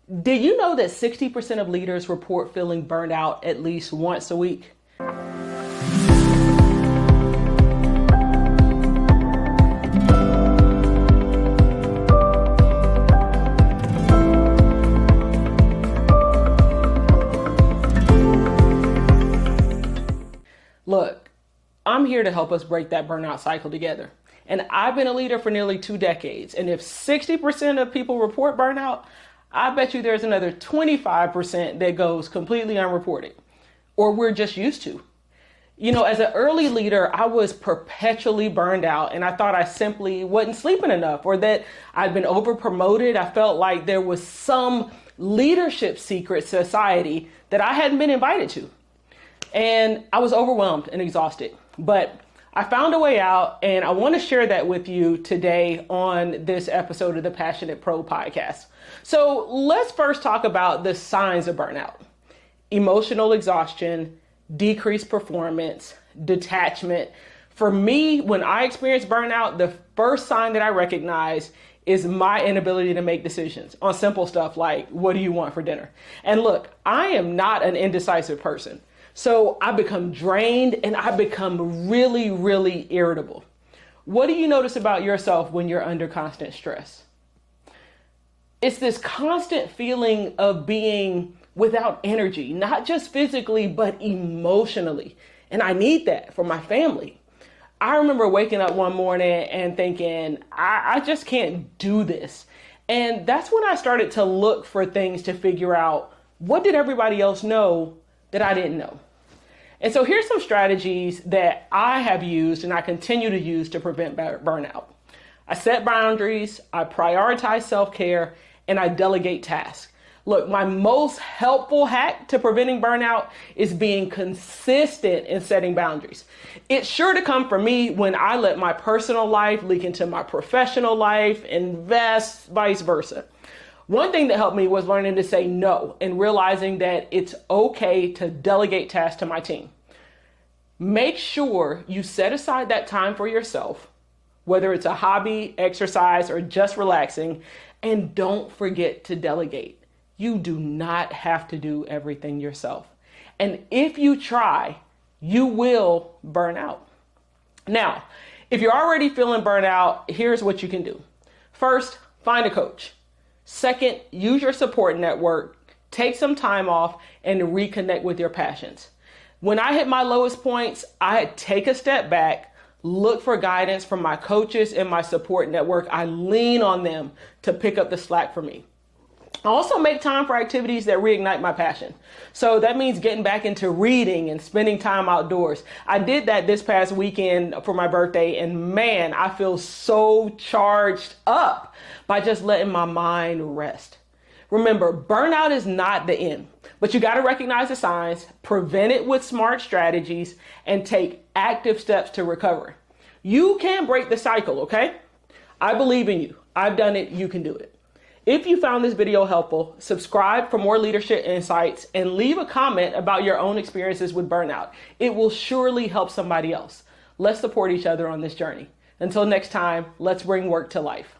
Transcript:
Did you know that 60% of leaders report feeling burned out at least once a week? Look, I'm here to help us break that burnout cycle together. And I've been a leader for nearly 2 decades. And if 60% of people report burnout, I bet you there's another 25% that goes completely unreported, or we're just used to. You know, as an early leader, I was perpetually burned out, and I thought I simply wasn't sleeping enough, or that I'd been over promoted. I felt like there was some leadership secret society that I hadn't been invited to. And I was overwhelmed and exhausted, but I found a way out, and I want to share that with you today on this episode of the Passionate Pro podcast. So let's first talk about the signs of burnout: emotional exhaustion, decreased performance, detachment. For me, when I experience burnout, the first sign that I recognize is my inability to make decisions on simple stuff like, what do you want for dinner? And look, I am not an indecisive person. So I become drained and I become really, really irritable. What do you notice about yourself when you're under constant stress? It's this constant feeling of being without energy, not just physically, but emotionally. And I need that for my family. I remember waking up one morning and thinking, I just can't do this. And that's when I started to look for things to figure out, what did everybody else know that I didn't know? And so here's some strategies that I have used and I continue to use to prevent burnout. I set boundaries, I prioritize self-care, and I delegate tasks. Look, my most helpful hack to preventing burnout is being consistent in setting boundaries. It's sure to come from me when I let my personal life leak into my professional life, and vice versa. One thing that helped me was learning to say no and realizing that it's okay to delegate tasks to my team. Make sure you set aside that time for yourself, whether it's a hobby, exercise, or just relaxing, and don't forget to delegate. You do not have to do everything yourself. And if you try, you will burn out. Now, if you're already feeling burnt out, here's what you can do. First, find a coach. Second, use your support network, take some time off, and reconnect with your passions. When I hit my lowest points, I take a step back, look for guidance from my coaches and my support network. I lean on them to pick up the slack for me. I also make time for activities that reignite my passion. So that means getting back into reading and spending time outdoors. I did that this past weekend for my birthday, and man, I feel so charged up by just letting my mind rest. Remember, burnout is not the end, but you got to recognize the signs, prevent it with smart strategies, and take active steps to recover. You can break the cycle, okay? I believe in you. I've done it. You can do it. If you found this video helpful, subscribe for more leadership insights and leave a comment about your own experiences with burnout. It will surely help somebody else. Let's support each other on this journey. Until next time, let's bring work to life.